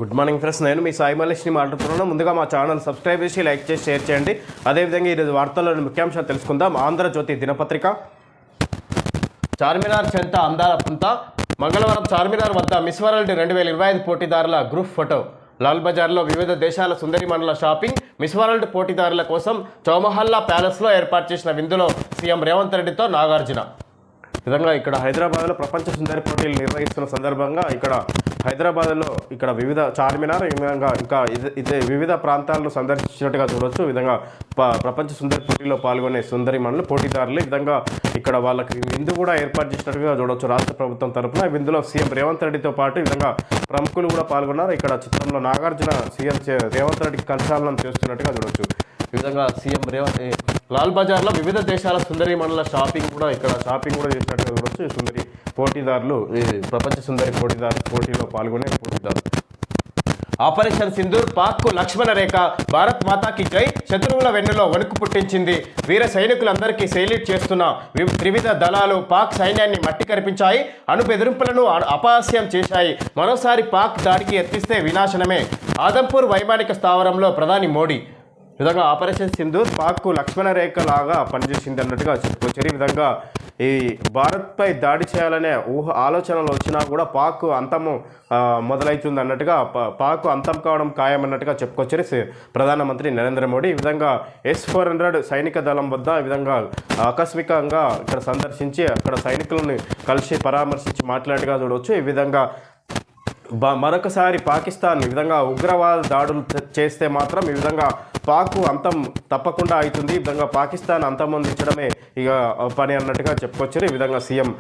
Good morning friends, నేను మీ సాయి మల్లేష్ని మాట్లాడుతున్నాను. ముందుగా మా ఛానల్ సబ్స్క్రైబ్ చేసి లైక్ చేసి షేర్ చేయండి. అదేవిధంగా ఈరోజు వార్తల్లోని ముఖ్యాంశాలు తెలుసుకుందాం. ఆంధ్రజ్యోతి దినపత్రిక చార్మినార్ చెంత అందాల పుంత. మంగళవారం చార్మినార్ వద్ద మిస్ వరల్డ్ 2025 పోటీదారుల గ్రూప్ ఫోటో. లాల్ బజార్లో వివిధ దేశాల సుందరిమణుల షాపింగ్. మిస్ వరల్డ్ పోటీదారుల కోసం చౌమహల్లా ప్యాలెస్లో ఏర్పాటు చేసిన విందులో సీఎం రేవంత్ రెడ్డితో నాగార్జున. విధంగా ఇక్కడ హైదరాబాద్లో ప్రపంచ సుందరి పోటీలు నిర్వహిస్తున్న సందర్భంగా ఇక్కడ హైదరాబాద్లో ఇక్కడ వివిధ చార్మినార్ విధంగా ఇంకా ఇదే వివిధ ప్రాంతాలను సందర్శించినట్టుగా చూడవచ్చు. విధంగా ప్రపంచ సుందరి పోటీలో పాల్గొనే సుందరి మనులు పోటీదారులు విధంగా ఇక్కడ వాళ్ళకి విందు కూడా ఏర్పాటు చేసినట్టుగా చూడవచ్చు రాష్ట్ర ప్రభుత్వం తరఫున. విందులో సీఎం రేవంత్ రెడ్డితో పాటు విధంగా ప్రముఖులు కూడా పాల్గొన్నారు. ఇక్కడ చిత్రంలో నాగార్జున సీఎం రేవంత్ రెడ్డికి కరచాలనం చేస్తున్నట్టుగా చూడవచ్చు. ఈ విధంగా సీఎం రేవంత్ లాల్ బజార్లో వివిధ దేశాల సుందరి మనుల షాపింగ్ కూడా చేసినట్టుగా చూడవచ్చు. సుందరి పోటీదారులు ప్రపంచ సుందరి పోటీలో పాల్గొనే పోటీదారులు. ఆపరేషన్ సింధూర్, పాక్కు లక్ష్మణ రేఖ. భారత్ మాతాకి జై. శత్రువుల వెన్నులో వణుకు పుట్టించింది. వీర సైనికులందరికీ సెల్యూట్ చేస్తున్న త్రివిధ దళాలు పాక్ సైన్యాన్ని మట్టి కరిపించాయి. అణు బెదిరింపులను అపహాస్యం చేశాయి. మరోసారి పాక్ దాడికి యత్నిస్తే వినాశనమే. ఆదంపూర్ వైమానిక స్థావరంలో ప్రధాని మోడీ. విధంగా ఆపరేషన్ సింధూర్ పాక్కు లక్ష్మణ రేఖ లాగా పనిచేసింది అన్నట్టుగా చెప్పుకోవచ్చు. ఈ విధంగా ఈ భారత్పై దాడి చేయాలనే ఆలోచనలు వచ్చినా కూడా పాక్ అంతము మొదలవుతుంది అన్నట్టుగా పాక్ అంతం కావడం ఖాయమన్నట్టుగా చెప్పుకొచ్చారు ప్రధానమంత్రి నరేంద్ర మోడీ. ఈ విధంగా S-400 సైనిక దళం వద్ద ఈ విధంగా ఆకస్మికంగా ఇక్కడ సందర్శించి అక్కడ సైనికులను కలిసి పరామర్శించి మాట్లాడిగా చూడవచ్చు. ఈ విధంగా మరొకసారి పాకిస్తాన్ ఈ విధంగా ఉగ్రవాద దాడులు చేస్తే మాత్రం ఈ విధంగా పాక్ అంతం తప్పకుండా అవుతుంది. ఈ విధంగా పాకిస్తాన్ అంతమొందించడమే ఇక పని అన్నట్టుగా చెప్పుకొచ్చారు ఈ విధంగా సీఎం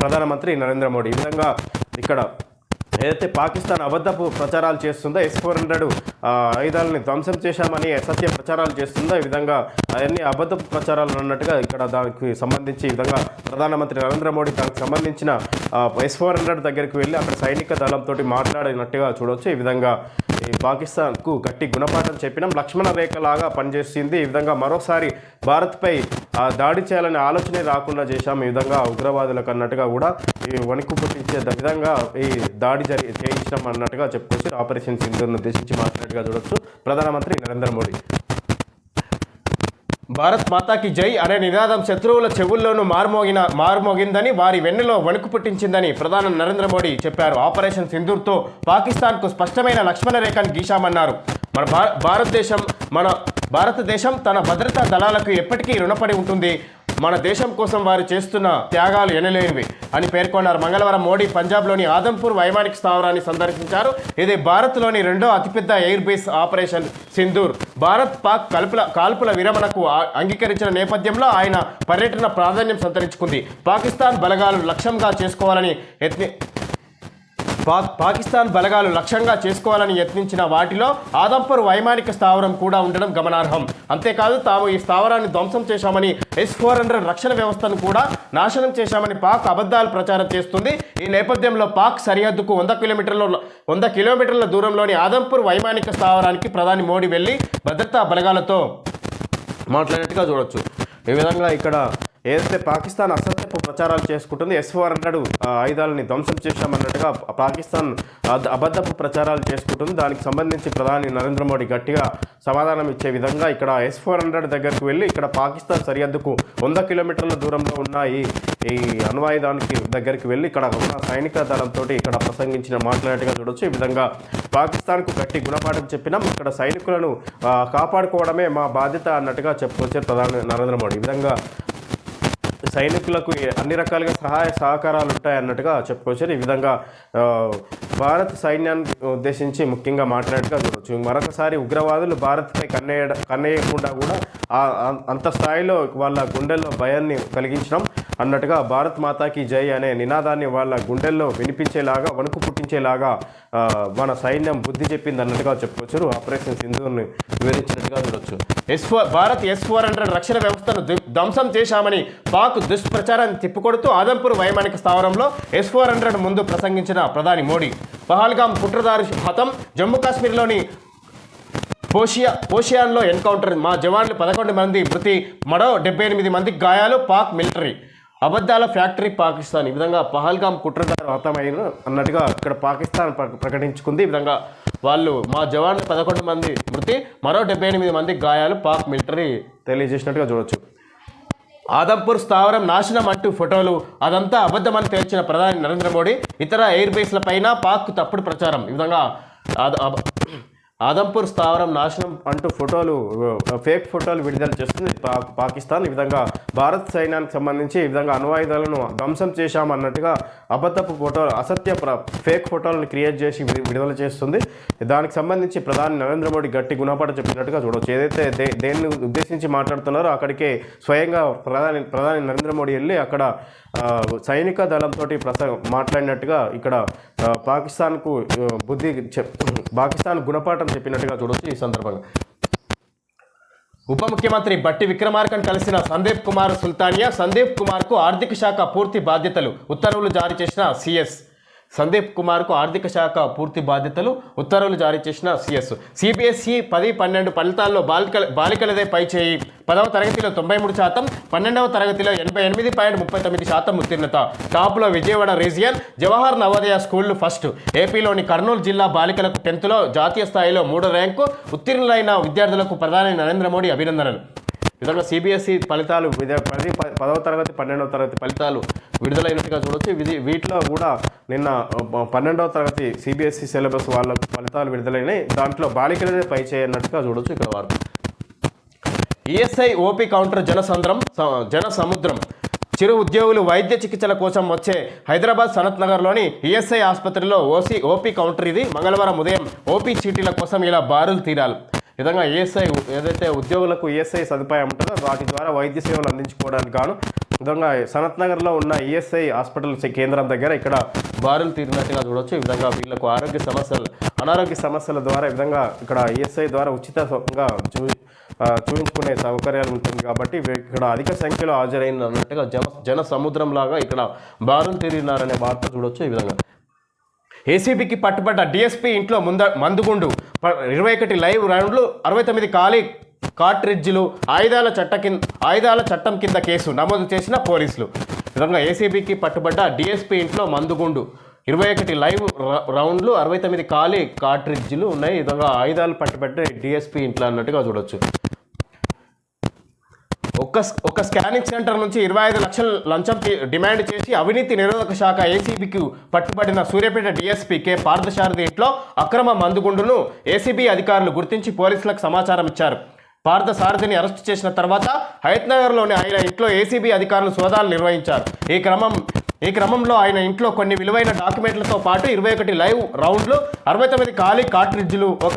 ప్రధానమంత్రి నరేంద్ర మోడీ. ఈ విధంగా ఇక్కడ ఏదైతే పాకిస్తాన్ అబద్ధపు ప్రచారాలు చేస్తుందో S-400 ఆయుధాలని ధ్వంసం చేశామని అసత్య ప్రచారాలు చేస్తుందో ఈ విధంగా అవన్నీ అబద్ధపు ప్రచారాలు అన్నట్టుగా ఇక్కడ దానికి సంబంధించి ఈ విధంగా ప్రధానమంత్రి నరేంద్ర మోడీ దానికి సంబంధించిన S-400 దగ్గరికి వెళ్ళి అక్కడ సైనిక దళంతో మాట్లాడినట్టుగా చూడవచ్చు. ఈ విధంగా ఈ పాకిస్తాన్కు గట్టి గుణపాఠం చెప్పినాం, లక్ష్మణ రేఖ లాగా పనిచేస్తుంది. ఈ విధంగా మరోసారి భారత్పై దాడి చేయాలనే ఆలోచనే రాకుండా చేశాం. ఈ విధంగా ఉగ్రవాదులకు అన్నట్టుగా కూడా ఈ వణుకు పుట్టించే విధంగా ఈ దాడి చేయించడం అన్నట్టుగా చెప్పుకోవచ్చు. ఆపరేషన్ సింధూర్ను ఉద్దేశించి మాట్లాడిగా చూడవచ్చు ప్రధానమంత్రి నరేంద్ర మోడీ. భారత్ మాతాకి జై అనే నినాదం శత్రువుల చెవుల్లోనూ మారుమోగిందని, వారి వెన్నులో వణుకు పుట్టించిందని ప్రధాని నరేంద్ర మోడీ చెప్పారు. ఆపరేషన్ సింధూర్తో పాకిస్తాన్కు స్పష్టమైన లక్ష్మణ రేఖను గీశామన్నారు. భారతదేశం తన భద్రతా దళాలకు ఎప్పటికీ రుణపడి ఉంటుంది. మన దేశం కోసం వారు చేస్తున్న త్యాగాలు ఎనలేనివి అని పేర్కొన్నారు. మంగళవారం మోడీ పంజాబ్లోని ఆదంపూర్ వైమానిక స్థావరాన్ని సందర్శించారు. ఇది భారత్లోని రెండో అతిపెద్ద air base. Operation Sindoor Bharat Pak కాల్పుల విరమణకు అంగీకరించిన నేపథ్యంలో ఆయన పర్యటన ప్రాధాన్యం సంతరించుకుంది. పాకిస్తాన్ బలగాలు లక్ష్యంగా చేసుకోవాలని యత్నించిన వాటిలో ఆదంపూర్ వైమానిక స్థావరం కూడా ఉండడం గమనార్హం. అంతేకాదు తాము ఈ స్థావరాన్ని ధ్వంసం చేశామని, S-400 రక్షణ వ్యవస్థను కూడా నాశనం చేశామని పాక్ అబద్ధాలు ప్రచారం చేస్తుంది. ఈ నేపథ్యంలో పాక్ సరిహద్దుకు 100 కిలోమీటర్ల దూరంలోని ఆదంపూర్ వైమానిక స్థావరానికి ప్రధాని మోడీ వెళ్లి భద్రతా బలగాలతో మాట్లాడినట్టుగా చూడవచ్చు. ఈ విధంగా ఇక్కడ ఏదైతే పాకిస్తాన్ అసత్యపు ప్రచారాలు చేసుకుంటుంది, S-400 ఆయుధాలని ధ్వంసం చేశామన్నట్టుగా పాకిస్తాన్ అబద్ధపు ప్రచారాలు చేసుకుంటుంది. దానికి సంబంధించి ప్రధాని నరేంద్ర మోడీ గట్టిగా సమాధానం ఇచ్చే విధంగా ఇక్కడ S-400 దగ్గరకు వెళ్ళి ఇక్కడ పాకిస్తాన్ సరిహద్దుకు 100 కిలోమీటర్ల దూరంలో ఉన్న ఈ అణ్వాయుధానికి దగ్గరికి వెళ్ళి ఇక్కడ ఉన్న సైనిక దళంతో ఇక్కడ ప్రసంగించిన మాట్లాడినట్టుగా చూడవచ్చు. ఈ విధంగా పాకిస్తాన్కు గట్టి గుణపాఠం చెప్పినాం, ఇక్కడ సైనికులను కాపాడుకోవడమే మా బాధ్యత అన్నట్టుగా చెప్పుకొచ్చారు ప్రధాని నరేంద్ర మోడీ. ఈ విధంగా సైనికులకు అన్ని రకాలుగా సహాయ సహకారాలు ఉంటాయి అన్నట్టుగా చెప్పుకోవచ్చు. ఈ విధంగా భారత్ సైన్యాన్ని ఉద్దేశించి ముఖ్యంగా మాట్లాడేట్టుగా చూడవచ్చు. మరొకసారి ఉగ్రవాదులు భారత్పై కన్నేయకుండా కూడా అంత స్థాయిలో వాళ్ళ గుండెల్లో భయాన్ని కలిగించడం అన్నట్టుగా భారత్ మాతాకి జై అనే నినాదాన్ని వాళ్ళ గుండెల్లో వినిపించేలాగా వణుకు పుట్టించేలాగా మన సైన్యం బుద్ధి చెప్పింది అన్నట్టుగా చెప్పుకోవచ్చు. ఆపరేషన్ సింధూర్ని వివరించినట్టుగా చూడవచ్చు. భారత్ S-400 రక్షణ వ్యవస్థను ధ్వంసం చేశామని పాక్ దుష్ప్రచారాన్ని తిప్పికొడుతూ ఆదంపూర్ వైమానిక స్థావరంలో S-400 ముందు ప్రసంగించిన ప్రధాని మోడీ. పహల్గాం కుట్రదారి హతం. జమ్మూ కాశ్మీర్లోని పోషియాన్లో ఎన్కౌంటర్. మా జవాన్లు 11 మంది మృతి, మరో 78 మందికి గాయాలు. పాక్ మిలిటరీ అబద్ధాల ఫ్యాక్టరీ పాకిస్తాన్. ఈ విధంగా పహల్గామ్ కుట్రదారు హతమైన అన్నట్టుగా ఇక్కడ పాకిస్తాన్ ప్రకటించుకుంది. ఈ విధంగా వాళ్ళు మా జవాన్లు 11 మంది మృతి, మరో 78 మంది గాయాలు పాక్ మిలిటరీ తెలియజేసినట్టుగా చూడొచ్చు. ఆదంపూర్ స్థావరం నాశనం అంటూ ఫోటోలు, అదంతా అబద్ధమని తేల్చిన ప్రధాని నరేంద్ర మోడీ. ఇతర ఎయిర్ బేస్ల పైన పాక్ తప్పుడు ప్రచారం. ఈ విధంగా ఆదంపూర్ స్థావరం నాశనం అంటూ ఫోటోలు, ఫేక్ ఫోటోలు విడుదల చేస్తుంది పాకిస్తాన్. ఈ విధంగా భారత్ సైన్యానికి సంబంధించి ఈ విధంగా అణ్వాయుధాలను ధ్వంసం చేశామన్నట్టుగా అబద్ధపు ఫోటోలు, అసత్య ఫేక్ ఫోటోలను క్రియేట్ చేసి విడుదల చేస్తుంది. దానికి సంబంధించి ప్రధాని నరేంద్ర మోడీ గట్టి గుణపాఠం చెప్పినట్టుగా చూడవచ్చు. ఏదైతే దేన్ని ఉద్దేశించి మాట్లాడుతున్నారో అక్కడికే స్వయంగా ప్రధాని నరేంద్ర మోడీ వెళ్ళి అక్కడ సైనిక దళంతో మాట్లాడినట్టుగా ఇక్కడ పాకిస్తాన్ గుణపాఠం చెప్పినట్టుగా చూడవచ్చు. ఈ సందర్భంగా ఉప ముఖ్యమంత్రి బట్టి విక్రమార్కను కలిసిన సందీప్ కుమార్ సుల్తానియా. సందీప్ కుమార్కు ఆర్థిక శాఖ పూర్తి బాధ్యతలు, ఉత్తర్వులు జారీ చేసిన సిఎస్. సందీప్ కుమార్కు ఆర్థిక శాఖ పూర్తి బాధ్యతలు, ఉత్తర్వులు జారీ చేసిన సిఎస్. సిబిఎస్ఈ 10-12 ఫలితాల్లో బాలికలదే పై చేయి. 10వ తరగతిలో 93%, 12వ తరగతిలో 88.39% ఉత్తీర్ణత. టాప్లో విజయవాడ రీజియన్, జవహర్ నవోదయ స్కూళ్లు ఫస్ట్. ఏపీలోని కర్నూలు జిల్లా బాలికలకు 10థ్లో జాతీయ స్థాయిలో 3వ ర్యాంకు. ఉత్తీర్ణులైన విద్యార్థులకు ప్రధాని నరేంద్ర మోడీ అభినందనలు. విధంగా సిబిఎస్ఈ ఫలితాలు 10వ తరగతి 12వ తరగతి ఫలితాలు విడుదలైనట్టుగా చూడవచ్చు. వీటిలో కూడా నిన్న 12వ తరగతి సిబిఎస్ఈ సిలబస్ వాళ్ళ ఫలితాలు విడుదలైనాయి. దాంట్లో బాలికలదే పై చేయన్నట్టుగా చూడవచ్చు. ఇక్కడ వారు ఈఎస్ఐ ఓపీ కౌంటర్ జన సముద్రం. చిరు ఉద్యోగులు వైద్య చికిత్సల కోసం వచ్చే హైదరాబాద్ సనత్ నగర్లోని ఈఎస్ఐ ఆసుపత్రిలో ఓపీ కౌంటర్ ఇది. మంగళవారం ఉదయం ఓపీ చీటీల కోసం ఇలా బారులు తీరాలి. ఈ విధంగా ఈఎస్ఐ ఏదైతే ఉద్యోగులకు ఈఎస్ఐ సదుపాయం ఉంటుందో వాటి ద్వారా వైద్య సేవలు అందించుకోవడానికి గాను విధంగా సనత్ నగర్లో ఉన్న ఈఎస్ఐ హాస్పిటల్ కేంద్రం దగ్గర ఇక్కడ బారులు తీరినట్టుగా చూడవచ్చు. ఈ విధంగా వీళ్ళకు అనారోగ్య సమస్యల ద్వారా ఈ విధంగా ఇక్కడ ఈఎస్ఐ ద్వారా ఉచితంగా చూపించుకునే సౌకర్యాలు ఉంటుంది కాబట్టి ఇక్కడ అధిక సంఖ్యలో హాజరైన అన్నట్టుగా జన సముద్రం లాగా ఇక్కడ బారులు తీరినారనే వార్త చూడవచ్చు. ఈ విధంగా ఏసీబీకి పట్టుబడ్డ డిఎస్పీ ఇంట్లో మందుగుండు, 21 లైవ్ రౌండ్లు, 69 ఖాళీ కార్ట్రిడ్జ్లు, ఆయుధాల చట్టం కింద కేసు నమోదు చేసిన పోలీసులు. విధంగా ఏసీబీకి పట్టుబడ్డ డిఎస్పీ ఇంట్లో మందుగుండు, 21 లైవ్ రౌండ్లు, 69 ఖాళీ కార్ట్రిడ్జ్లు ఉన్నాయి. ఈ విధంగా ఆయుధాలు పట్టుబట్టే డిఎస్పీ ఇంట్లో అన్నట్టుగా చూడొచ్చు. ఒక స్కానింగ్ సెంటర్ నుంచి 25 లక్షల లంచం డిమాండ్ చేసి అవినీతి నిరోధక శాఖ ఏసీబీకి పట్టుబడిన సూర్యాపేట డీఎస్పీ కె పార్థసారథి ఇంట్లో అక్రమ మందుగుండును ఏసీబీ అధికారులు గుర్తించి పోలీసులకు సమాచారం ఇచ్చారు. పార్థసారథిని అరెస్టు చేసిన తర్వాత హయత్నగర్లోని ఆయన ఇంట్లో ఏసీబీ అధికారులు సోదాలు నిర్వహించారు. ఈ క్రమంలో ఆయన ఇంట్లో కొన్ని విలువైన డాక్యుమెంట్లతో పాటు 21 లైవ్ రౌండ్లు, 69 ఖాళీ కార్ట్రిడ్జ్లు, ఒక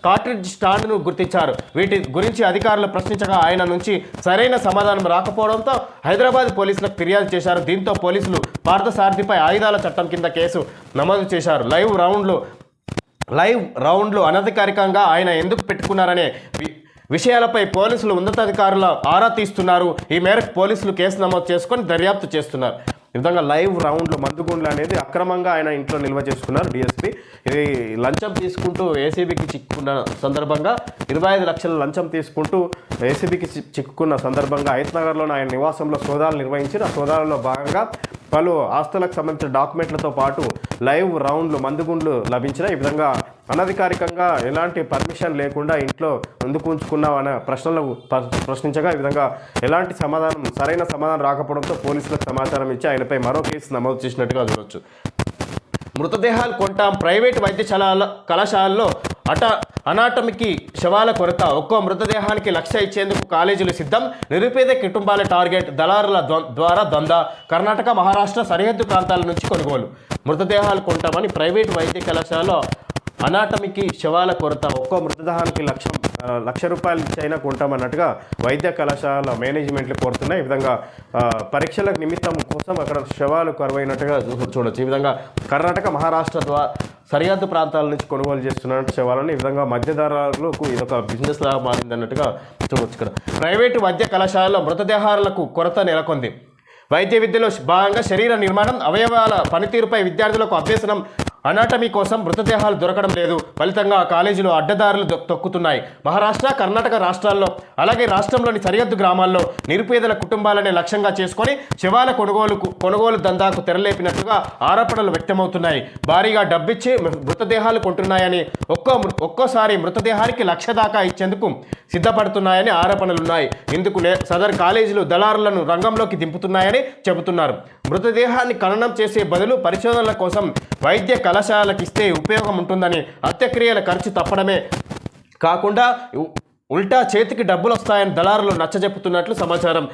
కార్ట్రిడ్జ్ స్టాండ్ను గుర్తించారు. వీటి గురించి అధికారులు ప్రశ్నించగా ఆయన నుంచి సరైన సమాధానం రాకపోవడంతో హైదరాబాద్ పోలీసులకు ఫిర్యాదు చేశారు. దీంతో పోలీసులు పార్థసారథిపై ఆయుధాల చట్టం కింద కేసు నమోదు చేశారు. లైవ్ రౌండ్లు అనధికారికంగా ఆయన ఎందుకు పెట్టుకున్నారనే విషయాలపై పోలీసులు ఉన్నతాధికారుల ఆరా తీస్తున్నారు. ఈ మేరకు పోలీసులు కేసు నమోదు చేసుకొని దర్యాప్తు చేస్తున్నారు. ఈ విధంగా లైవ్ రౌండ్లు మందుగుండ్లు అనేది అక్రమంగా ఆయన ఇంట్లో నిల్వ చేసుకున్నారు డిఎస్పీ. ఇది లంచం తీసుకుంటూ ఏసీబీకి చిక్కుకున్న సందర్భంగా 25 లక్షల లంచం తీసుకుంటూ ఏసీబీకి చిక్కుకున్న సందర్భంగా హయత్నగర్లోని ఆయన నివాసంలో సోదాలు నిర్వహించిన సోదాలలో భాగంగా పలు ఆస్తులకు సంబంధించిన డాక్యుమెంట్లతో పాటు లైవ్ రౌండ్లు మందుగుండ్లు లభించిన. ఈ విధంగా అనధికారికంగా ఎలాంటి పర్మిషన్ లేకుండా ఇంట్లో ఎందుకు ఉంచుకున్నావు అనే ప్రశ్నలకు ప్రశ్నించగా ఈ విధంగా ఎలాంటి సరైన సమాధానం రాకపోవడంతో పోలీసులకు సమాచారం ఇచ్చి ఆయనపై మరో కేసు నమోదు చేసినట్టుగా చూడవచ్చు. మృతదేహాలు కొంటాం, ప్రైవేటు వైద్య కళాశాలలో అనాటమీకి శవాల కొరత, ఒక్కో మృతదేహానికి 1,00,000 ఇచ్చేందుకు కాలేజీలు సిద్ధం, నిరుపేద కుటుంబాల టార్గెట్, దళారుల ద్వారా దందా, కర్ణాటక మహారాష్ట్ర సరిహద్దు ప్రాంతాల నుంచి కొనుగోలు. మృతదేహాలు కొంటామని ప్రైవేటు వైద్య కళాశాలలో అనాటమీకి శవాల కొరత, ఒక్కో మృతదేహానికి 1,00,000 రూపాయలు ఇచ్చైనా కొంటామన్నట్టుగా వైద్య కళాశాల మేనేజ్మెంట్లు కోరుతున్నాయి. ఈ విధంగా పరీక్షల నిమిత్తం కోసం అక్కడ శవాలు కరువైనట్టుగా చూడొచ్చు. ఈ విధంగా కర్ణాటక మహారాష్ట్ర సరిహద్దు ప్రాంతాల నుంచి కొనుగోలు చేస్తున్నట్టు శవాలను ఈ విధంగా మధ్యధరలకు ఇదొక బిజినెస్ లాగా మారింది అన్నట్టుగా చూడవచ్చు. ఇక్కడ ప్రైవేటు వైద్య కళాశాలలో మృతదేహాలకు కొరత నెలకొంది. వైద్య విద్యలో భాగంగా శరీర నిర్మాణం, అవయవాల పనితీరుపై విద్యార్థులకు అభ్యసనం అనాటమీ కోసం మృతదేహాలు దొరకడం లేదు. ఫలితంగా ఆ కాలేజీలు అడ్డదారులు తొక్కుతున్నాయి. మహారాష్ట్ర, కర్ణాటక రాష్ట్రాల్లో అలాగే రాష్ట్రంలోని సరిహద్దు గ్రామాల్లో నిరుపేదల కుటుంబాలనే లక్ష్యంగా చేసుకొని శవాల కొనుగోలు దందాకు తెరలేపినట్లుగా ఆరోపణలు వ్యక్తమవుతున్నాయి. భారీగా డబ్బిచ్చి మృతదేహాలు కొంటున్నాయని, ఒక్కోసారి మృతదేహానికి 1,00,000 దాకా ఇచ్చేందుకు సిద్ధపడుతున్నాయని ఆరోపణలున్నాయి. ఇందుకు సదర్ కాలేజీలు దళారులను రంగంలోకి దింపుతున్నాయని చెబుతున్నారు. మృతదేహాన్ని ఖననం చేసే బదులు పరిశోధనల కోసం వైద్య కళాశాలకు ఇస్తే ఉపయోగం ఉంటుందని, హత్యక్రియల ఖర్చు తప్పడమే కాకుండా ఉల్టా చేతికి డబ్బులు వస్తాయని దళారులు నచ్చజెప్పుతున్నట్లు సమాచారం.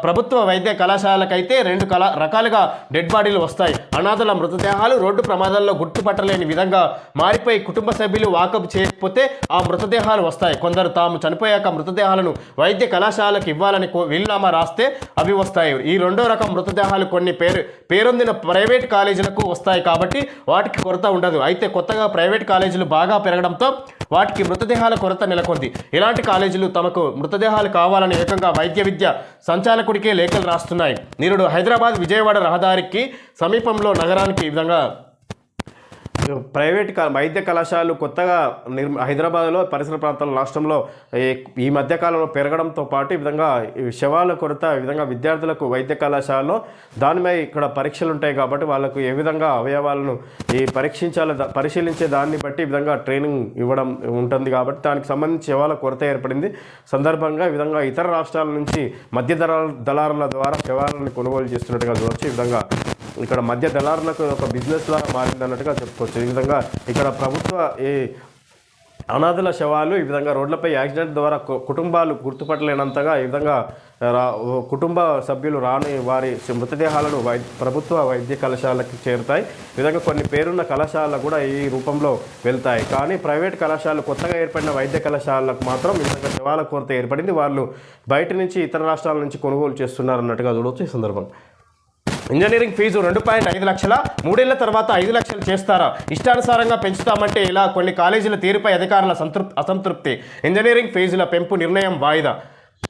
ప్రభుత్వ వైద్య కళాశాలకైతే 2 రకాలుగా డెడ్ బాడీలు వస్తాయి. అనాథల మృతదేహాలు రోడ్డు ప్రమాదాల్లో గుర్తుపట్టలేని విధంగా మారిపోయి కుటుంబ సభ్యులు వాకప్ చేయకపోతే ఆ మృతదేహాలు వస్తాయి. కొందరు తాము చనిపోయాక మృతదేహాలను వైద్య కళాశాలకు ఇవ్వాలని వీలునామా రాస్తే అవి వస్తాయి. ఈ 2వ రకం మృతదేహాలు కొన్ని పేరొందిన ప్రైవేట్ కాలేజీలకు వస్తాయి కాబట్టి వాటికి కొరత ఉండదు. అయితే కొత్తగా ప్రైవేట్ కాలేజీలు బాగా పెరగడంతో వాటికి మృతదేహాల కొరత నెలకొంది. ఇలాంటి కాలేజీలు తమకు మృతదేహాలు కావాలని ఏకంగా వైద్య విద్య సంచాలకుడికే లేఖలు రాస్తున్నాయి. నిరుడు హైదరాబాద్ విజయవాడ రహదారికి సమీపంలో నగరానికి ఈ విధంగా ప్రైవేట్ వైద్య కళాశాలలు కొత్తగా హైదరాబాద్లో పరిసర ప్రాంతాల రాష్ట్రంలో ఈ మధ్యకాలంలో పెరగడంతో పాటు ఈ విధంగా శవాల కొరత, ఈ విధంగా విద్యార్థులకు వైద్య కళాశాలలో దానిపై ఇక్కడ పరీక్షలు ఉంటాయి కాబట్టి వాళ్ళకు ఏ విధంగా అవయవాలను పరిశీలించే దాన్ని బట్టి ఈ విధంగా ట్రైనింగ్ ఇవ్వడం ఉంటుంది కాబట్టి దానికి సంబంధించి శవాల కొరత ఏర్పడింది. సందర్భంగా ఈ విధంగా ఇతర రాష్ట్రాల నుంచి మధ్య దళారుల ద్వారా శవాలను కొనుగోలు చేస్తున్నట్టుగా చూడవచ్చు. ఈ విధంగా ఇక్కడ మధ్య దళారులకు ఒక బిజినెస్ లాగా మారిందన్నట్టుగా చెప్పుకోవచ్చు. ఈ విధంగా ఇక్కడ ప్రభుత్వ ఈ అనాథుల శవాలు ఈ విధంగా రోడ్లపై యాక్సిడెంట్ ద్వారా కుటుంబాలు గుర్తుపట్టలేనంతగా ఈ విధంగా కుటుంబ సభ్యులు రాని వారి మృతదేహాలను ప్రభుత్వ వైద్య కళాశాలకు చేరుతాయి. ఈ విధంగా కొన్ని పేరున్న కళాశాలలు కూడా ఈ రూపంలో వెళ్తాయి. కానీ ప్రైవేట్ కళాశాలలు కొత్తగా ఏర్పడిన వైద్య కళాశాలకు మాత్రం ఈ విధంగా శవాల కొరత ఏర్పడింది. వాళ్ళు బయట నుంచి ఇతర రాష్ట్రాల నుంచి కొనుగోలు చేస్తున్నారన్నట్టుగా చూడవచ్చు. ఈ సందర్భం ఇంజనీరింగ్ ఫీజు 2.5 లక్షల 3 ఏళ్ల తర్వాత 5 లక్షలు చేస్తారా? ఇష్టానుసారంగా పెంచుతామంటే ఇలా కొన్ని కాలేజీల తీరుపై అధికారుల అసంతృప్తి. ఇంజనీరింగ్ ఫీజుల పెంపు నిర్ణయం వాయిదా.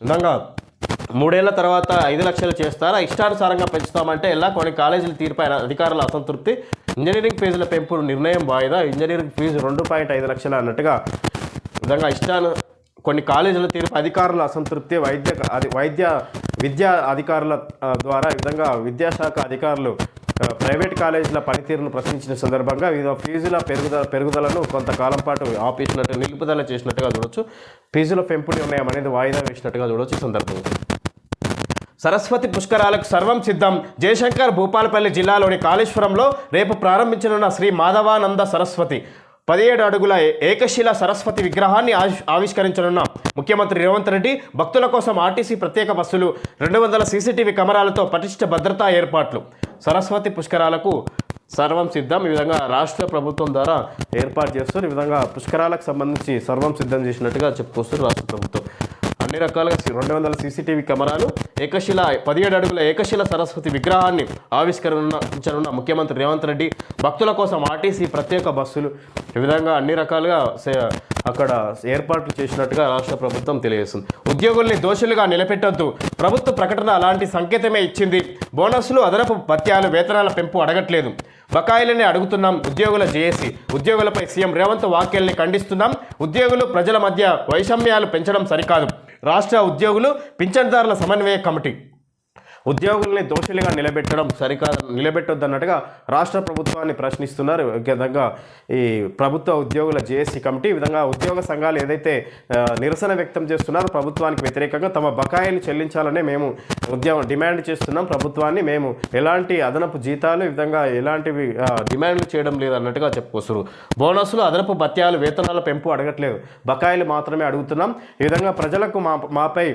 విధంగా 3 ఏళ్ల తర్వాత 5 లక్షలు చేస్తారా? ఇష్టానుసారంగా పెంచుతామంటే ఇలా కొన్ని కాలేజీల తీరుపై అధికారుల అసంతృప్తి. ఇంజనీరింగ్ ఫీజుల పెంపు నిర్ణయం వాయిదా. ఇంజనీరింగ్ ఫీజు 2.5 లక్షలు అన్నట్టుగా విధంగా కొన్ని కాలేజీల తీర్పు అధికారుల అసంతృప్తి. వైద్య విద్యా అధికారుల ద్వారా ఈ విధంగా విద్యాశాఖ అధికారులు ప్రైవేట్ కాలేజీల పనితీరును ప్రశ్నించిన సందర్భంగా వివిధ ఫీజుల పెరుగుదలను కొంతకాలం పాటు నిలుపుదల చేసినట్టుగా చూడవచ్చు. ఫీజుల పెంపు నిర్ణయం అనేది వాయిదా వేసినట్టుగా చూడవచ్చు. ఈ సందర్భంగా సరస్వతి పుష్కరాలకు సర్వం సిద్ధం. జయశంకర్ భూపాలపల్లి జిల్లాలోని కాళేశ్వరంలో రేపు ప్రారంభించనున్న శ్రీ మాధవానంద సరస్వతి 17 అడుగుల ఏకశిల సరస్వతి విగ్రహాన్ని ఆవిష్కరించనున్న ముఖ్యమంత్రి రేవంత్ రెడ్డి భక్తుల కోసం ఆర్టీసీ ప్రత్యేక బస్సులు, 200 సీసీటీవీ కెమెరాలతో పటిష్ట భద్రతా ఏర్పాట్లు. సరస్వతి పుష్కరాలకు సర్వం సిద్ధం. ఈ విధంగా రాష్ట్ర ప్రభుత్వం ద్వారా ఏర్పాటు చేస్తారు. ఈ విధంగా పుష్కరాలకు సంబంధించి సర్వం సిద్ధం చేసినట్టుగా చెప్పుకొస్తారు రాష్ట్ర ప్రభుత్వం. అన్ని రకాలుగా 200 సీసీటీవీ కెమెరాలు, 17 అడుగుల ఏకశిల సరస్వతి విగ్రహాన్ని ఆవిష్కరించనున్న ముఖ్యమంత్రి రేవంత్ రెడ్డి భక్తుల కోసం ఆర్టీసీ ప్రత్యేక బస్సులు, ఈ విధంగా అన్ని రకాలుగా అక్కడ ఏర్పాట్లు చేసినట్టుగా రాష్ట్ర ప్రభుత్వం తెలియజేస్తుంది. ఉద్యోగుల్ని దోషులుగా నిలబెట్టొద్దు. ప్రభుత్వ ప్రకటన అలాంటి సంకేతమే ఇచ్చింది. బోనస్లు, అదనపు భత్యాలు, వేతనాల పెంపు అడగట్లేదు, బకాయిలనే అడుగుతున్నాం. ఉద్యోగుల జేఏసీ. ఉద్యోగులపై సీఎం రేవంత్ వ్యాఖ్యల్ని ఖండిస్తున్నాం. ఉద్యోగులు ప్రజల మధ్య వైషమ్యాలు పెంచడం సరికాదు. రాష్ట్ర ఉద్యోగులు పింఛన్దారుల సమన్వయ కమిటీ ఉద్యోగుల్ని దోషులుగా నిలబెట్టొద్దు అన్నట్టుగా రాష్ట్ర ప్రభుత్వాన్ని ప్రశ్నిస్తున్నారు. విధంగా ఈ ప్రభుత్వ ఉద్యోగుల జేఏసీ కమిటీ ఈ విధంగా ఉద్యోగ సంఘాలు ఏదైతే నిరసన వ్యక్తం చేస్తున్నారో ప్రభుత్వానికి వ్యతిరేకంగా తమ బకాయిలు చెల్లించాలనే మేము డిమాండ్ చేస్తున్నాం. ప్రభుత్వాన్ని మేము ఎలాంటి అదనపు జీతాలు ఈ విధంగా ఎలాంటివి డిమాండ్లు చేయడం లేదు అన్నట్టుగా చెప్పుకొస్తారు. బోనస్లు, అదనపు భత్యాలు, వేతనాల పెంపు అడగట్లేదు, బకాయిలు మాత్రమే అడుగుతున్నాం. ఈ విధంగా ప్రజలకు మాపై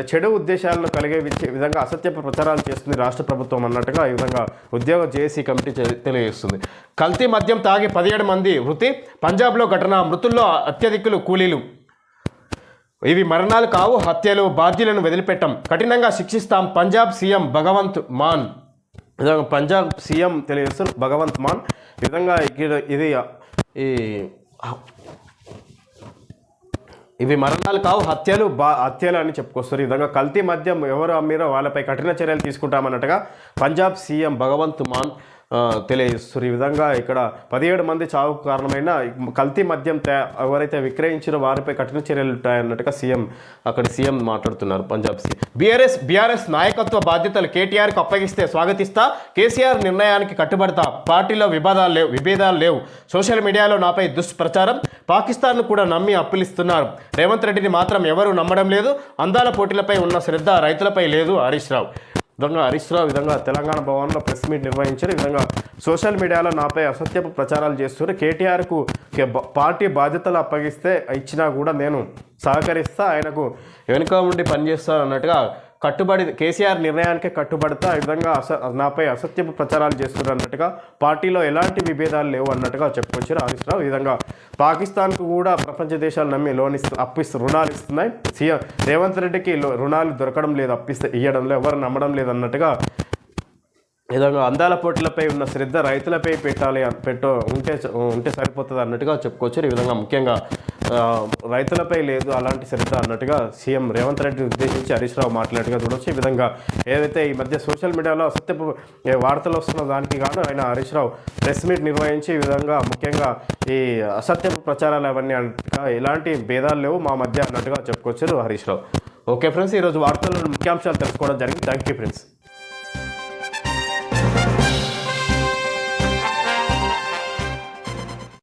చెడు ఉద్దేశాలను కలిగే విధంగా అసత్యపు ప్రచారాలు చేస్తుంది రాష్ట్ర ప్రభుత్వం అన్నట్టుగా ఈ విధంగా ఉద్యోగ జేఏసీ కమిటీ తెలియజేస్తుంది. కల్తీ మద్యం తాగి 17 మంది మృతి. పంజాబ్లో ఘటన. మృతుల్లో అత్యధికులు కూలీలు. ఇవి మరణాలు కావు, హత్యలు. బాధ్యులను వదిలిపెట్టం, కఠినంగా శిక్షిస్తాం. పంజాబ్ సీఎం భగవంత్ మాన్. పంజాబ్ సీఎం తెలియజేస్తారు భగవంత్ మాన్. ఈ విధంగా ఇవి మరణాలు కావు, హత్యలు అని చెప్పుకొస్తారు. ఈ విధంగా కల్తీ మద్యం ఎవరు అమ్మిరో వాళ్ళపై కఠిన చర్యలు తీసుకుంటామన్నట్టుగా పంజాబ్ సీఎం భగవంత్ మాన్ తెలియజేస్తారు. ఈ విధంగా ఇక్కడ 17 మంది చావుకు కారణమైన కల్తీ మద్యం ఎవరైతే విక్రయించారో వారిపై కఠిన చర్యలు ఉంటాయన్నట్టుగా సీఎం మాట్లాడుతున్నారు. పంజాబ్ బీఆర్ఎస్ నాయకత్వ బాధ్యతలు కేటీఆర్కు అప్పగిస్తే స్వాగతిస్తా, కేసీఆర్ నిర్ణయానికి కట్టుబడతా, పార్టీలో విభేదాలు లేవు, సోషల్ మీడియాలో నాపై దుష్ప్రచారం, పాకిస్తాన్ను కూడా నమ్మి అప్పులిస్తున్నారు, రేవంత్ రెడ్డిని మాత్రం ఎవరూ నమ్మడం లేదు, అందాల పోటీలపై ఉన్న శ్రద్ధ రైతులపై లేదు హరీష్ రావు. విధంగా తెలంగాణ భవన్లో ప్రెస్ మీట్ నిర్వహించారు. ఈ విధంగా సోషల్ మీడియాలో నాపై అసత్యపు ప్రచారాలు చేస్తున్నారు, కేటీఆర్కు పార్టీ బాధ్యతలు అప్పగిస్తే ఇచ్చినా కూడా నేను సహకరిస్తా, ఆయనకు వెనుక ఉండి పనిచేస్తాను అన్నట్టుగా కేసీఆర్ నిర్ణయానికి కట్టుబడతా, ఈ విధంగా నాపై అసత్యపు ప్రచారాలు చేస్తున్నారు అన్నట్టుగా, పార్టీలో ఎలాంటి విభేదాలు లేవు అన్నట్టుగా చెప్పుకొచ్చారు హరీష్ రావు. ఈ విధంగా పాకిస్తాన్కు కూడా ప్రపంచ దేశాలు నమ్మి రుణాలు ఇస్తున్నాయి, సీఎం రేవంత్ రెడ్డికి రుణాలు దొరకడం లేదు, ఇవ్వడంలో ఎవరు నమ్మడం లేదు అన్నట్టుగా, విధంగా అందాల పోటీలపై ఉన్న శ్రద్ధ రైతులపై ఉంటే సరిపోతుంది అన్నట్టుగా చెప్పుకోవచ్చు. ఈ విధంగా ముఖ్యంగా రైతులపై లేదు అలాంటి శ్రద్ధ అన్నట్టుగా సీఎం రేవంత్ రెడ్డిని ఉద్దేశించి హరీష్ రావు మాట్లాడినట్టుగా చూడవచ్చు. ఈ విధంగా ఏదైతే ఈ మధ్య సోషల్ మీడియాలో అసత్యపు వార్తలు వస్తున్న దానికి గాను ఆయన హరీష్ రావు ప్రెస్ మీట్ నిర్వహించి ఈ విధంగా ముఖ్యంగా ఈ అసత్యపు ప్రచారాలు అవన్నీ అన్నట్టుగా ఎలాంటి భేదాలు లేవు మా మధ్య అన్నట్టుగా చెప్పుకొచ్చారు హరీష్ రావు. ఓకే ఫ్రెండ్స్, ఈరోజు వార్తల్లో ముఖ్యాంశాలు తెలుసుకోవడం జరిగింది. Thank you friends.